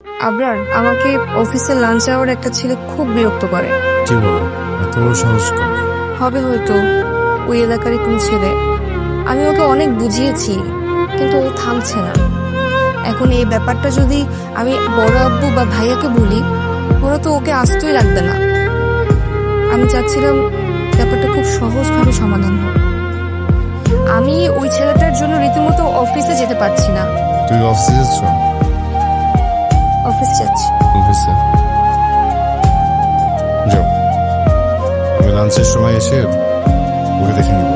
আবরার, আমাকে অফিসে lunch hour একটা ছেলে খুব বিরক্ত করে। কি বলো, এত বড় সাহস কর? হবে হয়তো ওই এলাকারই কোন ছেলে। আমি ওকে অনেক বুঝিয়েছি কিন্তু ও থামছে না। এখন এই ব্যাপারটা যদি আমি বড় আব্বু বা ভাইয়াকে বলি, ওরা তো ওকে আস্তই রাখবে না। আমি চাচ্ছিলাম ব্যাপারটা খুব সহজভাবে সমাধান হোক। আমি ওই ছেলেটার জন্য রীতিমতো অফিসে যেতে পারছি না। তুই অফিসে যাচ্ছ? অফিস যাচ্ছি। অফিসে যাও, আমি লাঞ্চের সময় এসে ওকে দেখে নিব।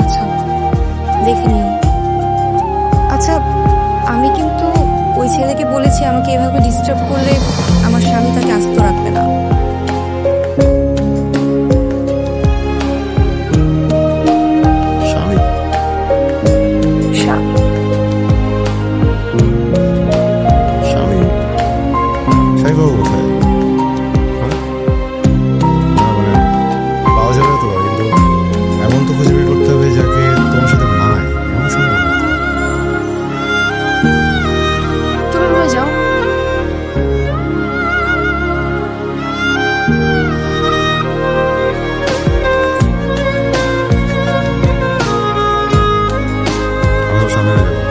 আচ্ছা, দেখে নিও। আচ্ছা, আমি কিন্তু ওই ছেলেকে বলেছি আমাকে এভাবে ডিস্টার্ব করলে আমার স্বামী তাকে আস্ত রাখবে না। স্বামী? স্বামী স্বামী? স্বামীবাবু কোথায়? হ্যাঁ? না মানে পাওয়া যাবে তো, কিন্তু এমন তো খুঁজে বের করতে হবে যাকে তোমার সাথে মানায়। এমন সম্ভব না। তুমি রুমে যাও। আমি তোমার স্বামী হয়ে যাবো।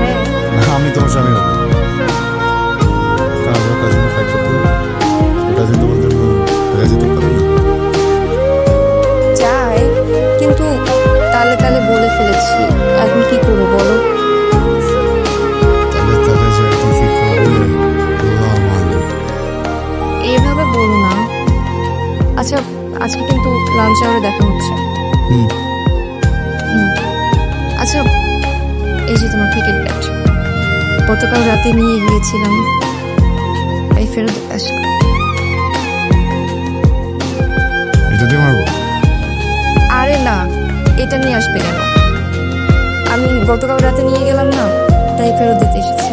হ্যাঁ, না, আমি তোমার স্বামী হবো। কারণ আমরা কাজিনে ফাইট করতে হবে। ওটা যে তোমার জন্য হয়ে যেতে পারে না। যাই, কিন্তু তালে তালে বলে ফেলেছি। এখন কি করবো বলো? তাহলে তাহলে যে আর কি করবে? আল্লাহ মালিক। এইভাবে বলো না। আচ্ছা, আজকে কিন্তু লাঞ্চ আওয়ারে দেখা হচ্ছে। হুম। আচ্ছা, এই যে তোমার ক্রিকেট ব্যাট, গতকাল রাতে নিয়ে গিয়েছিলাম, এই ফেরত আসো। এটা দিয়ে মারবো? আরে না, এটা নিয়ে আসবে কেন? আমি গতকাল রাতে নিয়ে গেলাম না, তাই ফেরত দিতে এসেছি।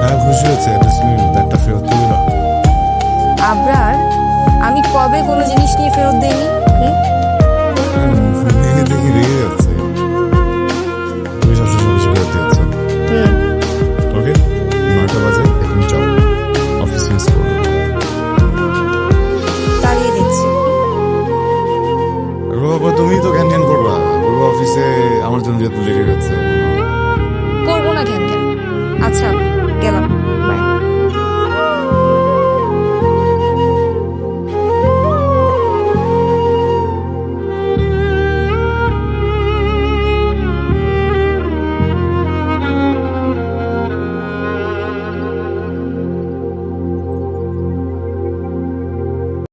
হ্যাঁ, খুশি হচ্ছে। তুমি ব্যাটটা ফেরত তুলে দাও। আবরার, আমি কবে কোনো জিনিস নিয়ে ফেরত দেইনি? হুম? দেখে দেখি রেগে যাচ্ছে।